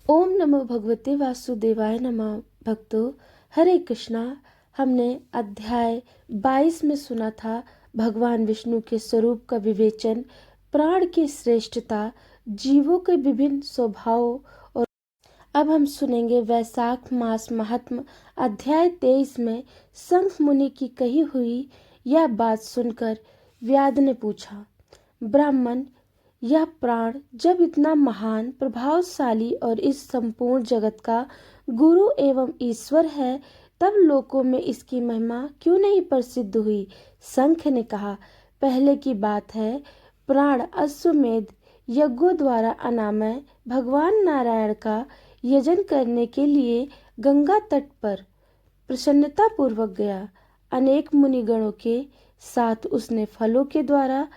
ओम नमो भगवते वासुदेवाय नमः। भक्तों, हरे कृष्णा। हमने अध्याय 22 में सुना था भगवान विष्णु के स्वरूप का विवेचन, प्राण की श्रेष्ठता, जीवों के विभिन्न स्वभावों। और अब हम सुनेंगे वैशाख मास महात्म अध्याय 23 में शंख मुनि की कही हुई यह बात सुनकर व्याध ने पूछा, ब्राह्मण, यह प्राण जब इतना महान, प्रभावशाली और इस संपूर्ण जगत का गुरु एवं ईश्वर है, तब लोकों में इसकी महिमा क्यों नहीं प्रसिद्ध हुई? शंख ने कहा, पहले की बात है, प्राण अश्वमेध यज्ञों द्वारा अनामय भगवान नारायण का यजन करने के लिए गंगा तट पर प्रसन्नता पूर्वक गया। अनेक मुनिगणों के साथ उसने फलों के द्वारा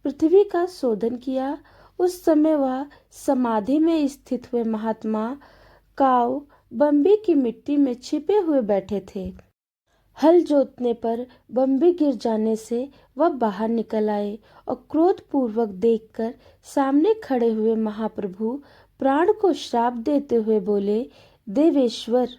पृथ्वी का शोधन किया। उस समय वह समाधि में स्थित हुए महात्मा काव बम्बी की मिट्टी में छिपे हुए बैठे थे। हल जोतने पर बम्बी गिर जाने से वह बाहर निकल आए और क्रोध पूर्वक देखकर सामने खड़े हुए महाप्रभु प्राण को श्राप देते हुए बोले, देवेश्वर,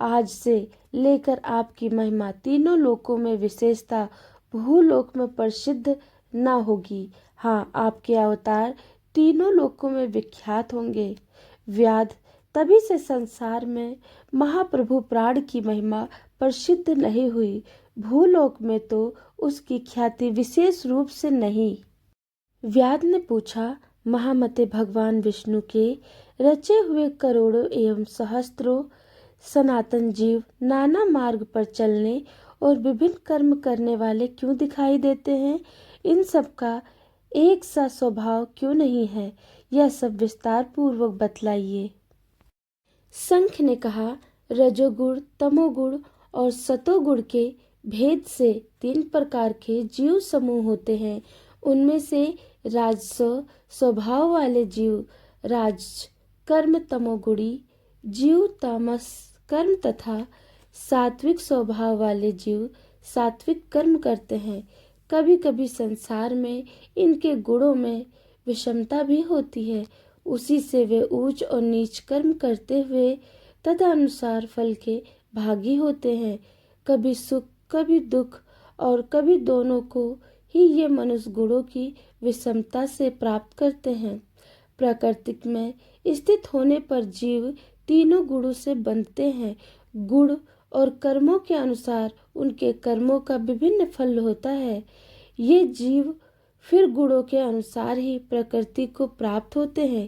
आज से लेकर आपकी महिमा तीनों लोकों में विशेषता भूलोक में प्रसिद्ध न होगी। हाँ, आपके अवतार तीनों लोकों में विख्यात होंगे। व्याध, तभी से संसार में महाप्रभु प्राण की महिमा प्रसिद्ध नहीं हुई। भूलोक में तो उसकी ख्याति विशेष रूप से नहीं। व्याध ने पूछा, महामते, भगवान विष्णु के रचे हुए करोड़ों एवं सहस्त्रों सनातन जीव नाना मार्ग पर चलने और विभिन्न कर्म करने वाले क्यों दिखाई देते हैं? इन सब का एक सा स्वभाव क्यों नहीं है? यह सब विस्तार पूर्वक बतलाइए। शंख ने कहा, रजोगुण, तमोगुण और सतोगुण के भेद से 3 प्रकार के जीव समूह होते हैं। उनमें से राजस स्वभाव वाले जीव राज कर्म तमोगुणी जीव तामस कर्म तथा सात्विक स्वभाव वाले जीव सात्विक कर्म करते हैं। कभी कभी संसार में इनके गुणों में विषमता भी होती है। उसी से वे ऊंच और नीच कर्म करते हुए तदनुसार फल के भागी होते हैं। कभी सुख, कभी दुख और कभी दोनों को ही ये मनुष्य गुणों की विषमता से प्राप्त करते हैं। प्रकृति में स्थित होने पर जीव तीनों गुणों से बनते हैं। गुण और कर्मों के अनुसार उनके कर्मों का विभिन्न फल होता है। ये जीव फिर गुणों के अनुसार ही प्रकृति को प्राप्त होते हैं।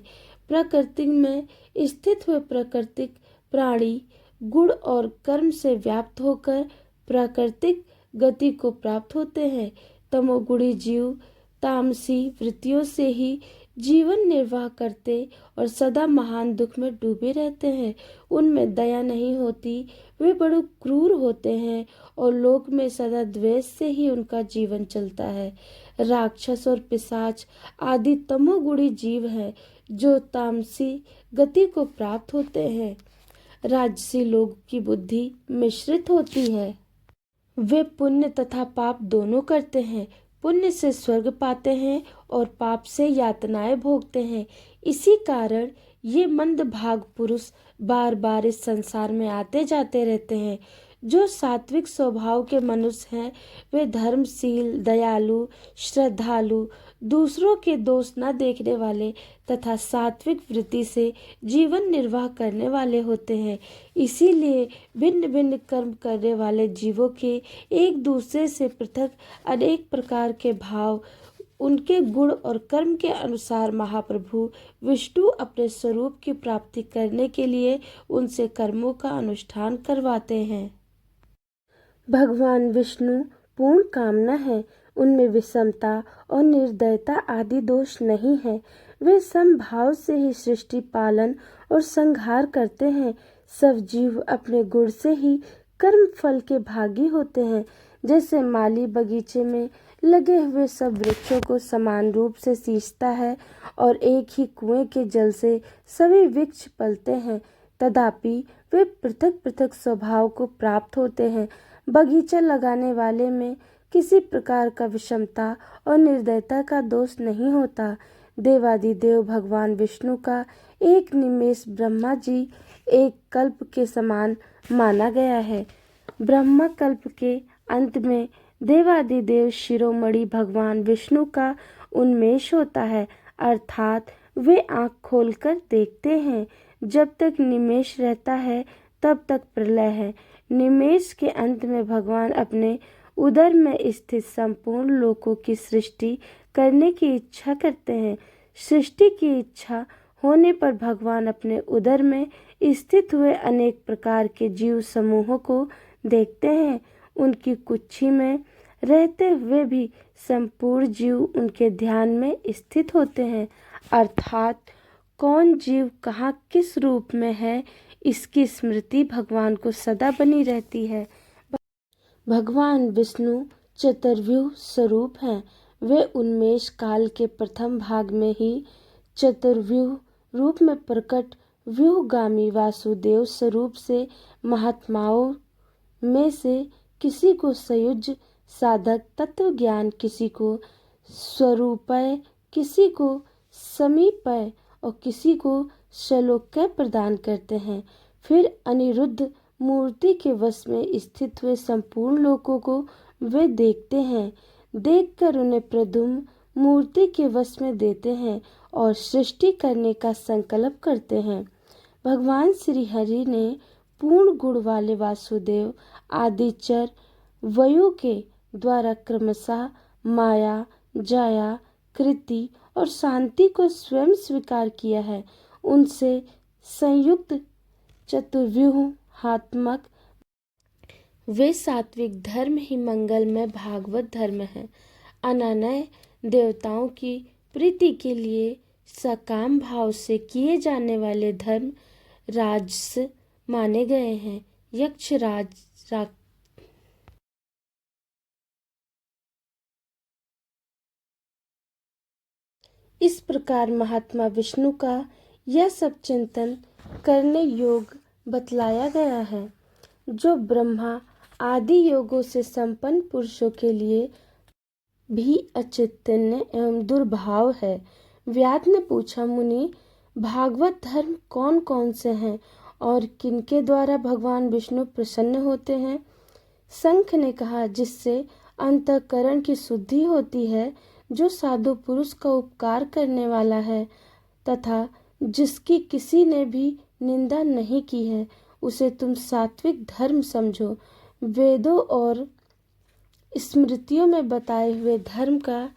प्रकृति में स्थित हुए प्राकृतिक प्राणी गुण और कर्म से व्याप्त होकर प्राकृतिक गति को प्राप्त होते हैं। तमोगुणी जीव तामसी वृत्तियों से ही जीवन निर्वाह करते और सदा महान दुख में डूबे रहते हैं। उनमें दया नहीं होती, वे बड़े क्रूर होते हैं और लोक में सदा द्वेष से ही उनका जीवन चलता है। राक्षस और पिशाच आदि तमोगुणी जीव हैं जो तामसी गति को प्राप्त होते हैं। राजसी लोग की बुद्धि मिश्रित होती है। वे पुण्य तथा पाप दोनों करते हैं। पुण्य से स्वर्ग पाते हैं और पाप से यातनाएं भोगते हैं। इसी कारण ये मंद भाग पुरुष बार बार इस संसार में आते जाते रहते हैं। जो सात्विक स्वभाव के मनुष्य हैं वे धर्मशील, दयालु, श्रद्धालु, दूसरों के दोष न देखने वाले तथा सात्विक वृत्ति से जीवन निर्वाह करने वाले होते हैं। इसीलिए भिन्न भिन्न कर्म करने वाले जीवों के एक दूसरे से पृथक अनेक प्रकार के भाव, उनके गुण और कर्म के अनुसार महाप्रभु विष्णु अपने स्वरूप की प्राप्ति करने के लिए उनसे कर्मों का अनुष्ठान करवाते हैं। भगवान विष्णु पूर्ण कामना है। उनमें विषमता और निर्दयता आदि दोष नहीं है। वे समभाव से ही सृष्टि पालन और संहार करते हैं। सब जीव अपने गुण से ही कर्म फल के भागी होते हैं। जैसे माली बगीचे में लगे हुए सब वृक्षों को समान रूप से सींचता है और एक ही कुएं के जल से सभी वृक्ष पलते हैं, तथापि वे पृथक पृथक स्वभाव को प्राप्त होते हैं। बगीचा लगाने वाले में किसी प्रकार का विषमता और निर्दयता का दोष नहीं होता। देवादिदेव भगवान विष्णु का एक निमेष ब्रह्मा जी एक कल्प के समान माना गया है। ब्रह्मा कल्प के अंत में देवादिदेव शिरोमणि भगवान विष्णु का उन्मेष होता है, अर्थात वे आंख खोलकर देखते हैं। जब तक निमेष रहता है तब तक प्रलय है। निमेष के अंत में भगवान अपने उदर में स्थित संपूर्ण लोकों की सृष्टि करने की इच्छा करते हैं। सृष्टि की इच्छा होने पर भगवान अपने उदर में स्थित हुए अनेक प्रकार के जीव समूहों को देखते हैं। उनकी कुक्षी में रहते हुए भी संपूर्ण जीव उनके ध्यान में स्थित होते हैं, अर्थात कौन जीव कहाँ किस रूप में है, इसकी स्मृति भगवान को सदा बनी रहती है। भगवान विष्णु चतुर्व्यूह स्वरूप हैं। वे उन्मेष काल के प्रथम भाग में ही चतुर्व्यूह रूप में प्रकट व्यूहगामी वासुदेव स्वरूप से महात्माओं में से किसी को सयुज साधक तत्व ज्ञान, किसी को स्वरूपय, किसी को समीपय और किसी को श्लोक्य प्रदान करते हैं। फिर अनिरुद्ध मूर्ति के वश में स्थित हुए संपूर्ण लोकों को वे देखते हैं। देखकर उन्हें प्रद्युम्न मूर्ति के वश में देते हैं और सृष्टि करने का संकल्प करते हैं। भगवान श्री हरि ने पूर्ण गुण वाले वासुदेव आदिचर वयु के द्वारा क्रमशः माया, जाया, कृति और शांति को स्वयं स्वीकार किया है। उनसे संयुक्त चतुर्व्यूहात्मक वे सात्विक धर्म ही मंगलमय भागवत धर्म है। अनन्य देवताओं की प्रीति के लिए सकाम भाव से किए जाने वाले धर्म राजस माने गए हैं। यक्ष इस प्रकार महात्मा विष्णु का यह सब चिंतन करने योग बतलाया गया है, जो ब्रह्मा आदि योगों से संपन्न पुरुषों के लिए भी अचिंतनीय एवं दुर्भाव है। व्यास ने पूछा, मुनि, भागवत धर्म कौन कौन से हैं और किनके द्वारा भगवान विष्णु प्रसन्न होते हैं? शंख ने कहा, जिससे अंतःकरण की शुद्धि होती है, जो साधु पुरुष का उपकार करने वाला है तथा जिसकी किसी ने भी निंदा नहीं की है, उसे तुम सात्विक धर्म समझो। वेदों और स्मृतियों में बताए हुए धर्म का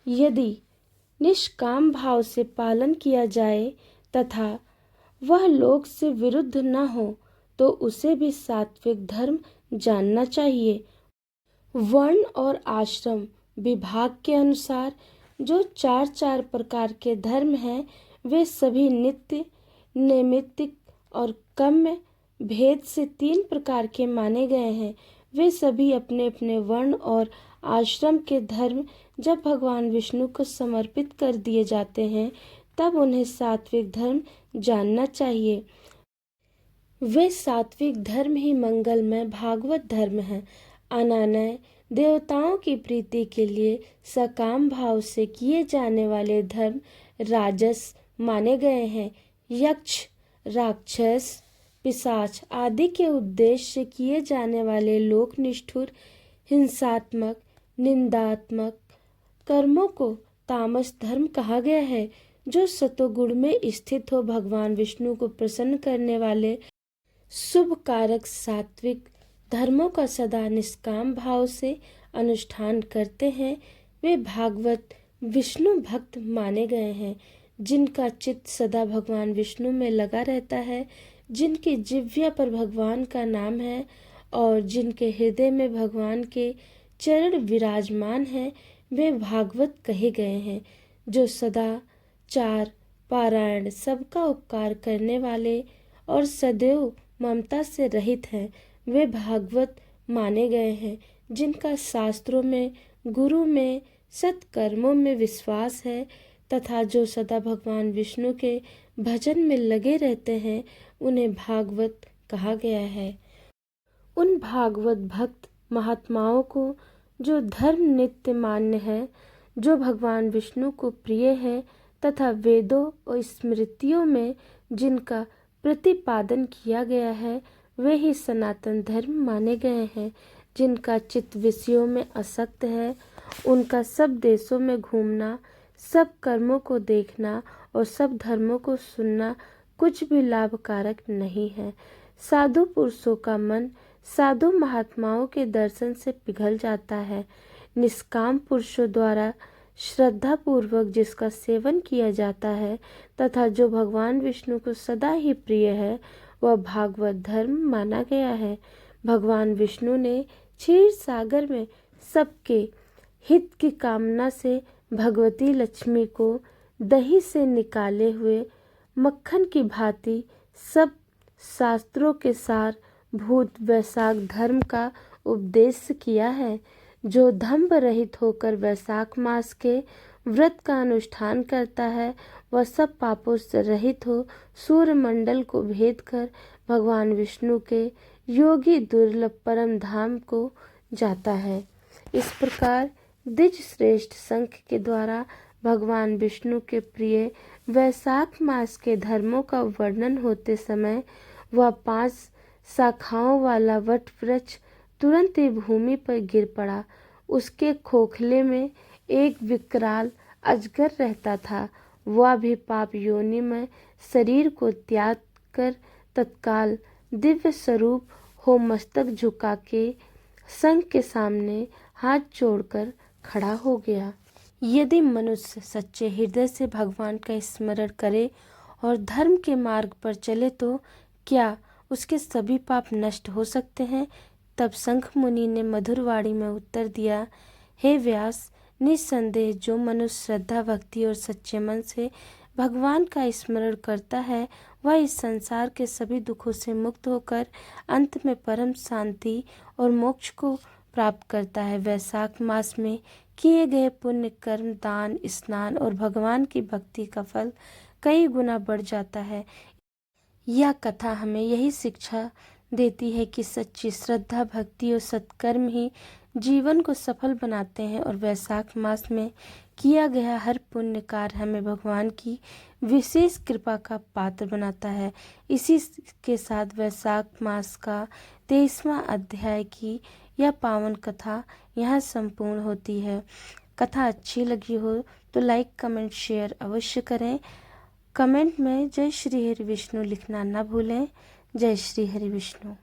यदि निष्काम भाव से पालन किया जाए तथा वह लोक से विरुद्ध न हो, तो उसे भी सात्विक धर्म जानना चाहिए। वर्ण और आश्रम विभाग के अनुसार जो चार चार प्रकार के धर्म हैं, वे सभी नित्य, नैमित्तिक और काम्य भेद से तीन प्रकार के माने गए हैं। वे सभी अपने अपने वर्ण और आश्रम के धर्म जब भगवान विष्णु को समर्पित कर दिए जाते हैं, तब उन्हें सात्विक धर्म जानना चाहिए। वे सात्विक धर्म ही मंगलमय भागवत धर्म है। अनन्य देवताओं की प्रीति के लिए सकाम भाव से किए जाने वाले धर्म राजस माने गए हैं। यक्ष, राक्षस, पिशाच आदि के उद्देश्य से किए जाने वाले लोक निष्ठुर, हिंसात्मक, निंदात्मक कर्मों को तामस धर्म कहा गया है। जो सतोगुण में स्थित हो भगवान विष्णु को प्रसन्न करने वाले शुभ कारक सात्विक धर्मों का सदा निष्काम भाव से अनुष्ठान करते हैं, वे भागवत विष्णु भक्त माने गए हैं। जिनका चित्त सदा भगवान विष्णु में लगा रहता है, जिनकी जिह्वा पर भगवान का नाम है और जिनके हृदय में भगवान के चरण विराजमान हैं, वे भागवत कहे गए हैं। जो सदा चार पारायण, सबका उपकार करने वाले और सदैव ममता से रहित हैं, वे भागवत माने गए हैं। जिनका शास्त्रों में, गुरु में, सत्कर्मों में विश्वास है तथा जो सदा भगवान विष्णु के भजन में लगे रहते हैं, उन्हें भागवत कहा गया है। उन भागवत भक्त महात्माओं को जो धर्म नित्य मान्य है, जो भगवान विष्णु को प्रिय है तथा वेदों और स्मृतियों में जिनका प्रतिपादन किया गया है वे ही सनातन धर्म माने गए हैं। जिनका चित्त विषयों में आसक्त है, उनका सब देशों में घूमना, सब कर्मों को देखना और सब धर्मों को सुनना कुछ भी लाभकारक नहीं है। साधु पुरुषों का मन साधु महात्माओं के दर्शन से पिघल जाता है। निष्काम पुरुषों द्वारा श्रद्धा पूर्वक जिसका सेवन किया जाता है तथा जो भगवान विष्णु को सदा ही प्रिय है, वह भागवत धर्म माना गया है। भगवान विष्णु ने क्षीर सागर में सबके हित की कामना से भगवती लक्ष्मी को दही से निकाले हुए मक्खन की भांति सब शास्त्रों के सार भूत वैशाख धर्म का उपदेश किया है। जो दंभ रहित होकर वैशाख मास के व्रत का अनुष्ठान करता है, वह सब पापों से रहित हो सूर्य मंडल को भेद कर भगवान विष्णु के योगी दुर्लभ परम धाम को जाता है। इस प्रकार द्विज श्रेष्ठ संख के द्वारा भगवान विष्णु के प्रिय वैशाख मास के धर्मों का वर्णन होते समय वह 5 शाखाओं वाला वट वृक्ष तुरंत ही भूमि पर गिर पड़ा। उसके खोखले में एक विकराल अजगर रहता था। वह भी पाप योनि में शरीर को त्याग कर तत्काल दिव्य स्वरूप हो मस्तक झुका के संघ के सामने हाथ जोड़कर खड़ा हो गया। यदि मनुष्य सच्चे हृदय से भगवान का स्मरण करे और धर्म के मार्ग पर चले तो क्या उसके सभी पाप नष्ट हो सकते हैं? तब शंख मुनि ने मधुर वाणी में उत्तर दिया, हे व्यास, निस्संदेह जो मनुष्य श्रद्धा भक्ति और सच्चे मन से भगवान का स्मरण करता है वह इस संसार के सभी दुखों से मुक्त होकर अंत में परम शांति और मोक्ष को प्राप्त करता है। वैशाख मास में किए गए पुण्य कर्म, दान, स्नान और भगवान की भक्ति का फल कई गुना बढ़ जाता है। यह कथा हमें यही शिक्षा देती है कि सच्ची श्रद्धा, भक्ति और सत्कर्म ही जीवन को सफल बनाते हैं और वैशाख मास में किया गया हर पुण्य कार्य हमें भगवान की विशेष कृपा का पात्र बनाता है। इसी के साथ वैशाख मास का 23वां अध्याय की यह पावन कथा यहाँ संपूर्ण होती है। कथा अच्छी लगी हो तो लाइक, कमेंट, शेयर अवश्य करें। कमेंट में जय श्री हरि विष्णु लिखना न भूलें। जय श्री हरि विष्णु।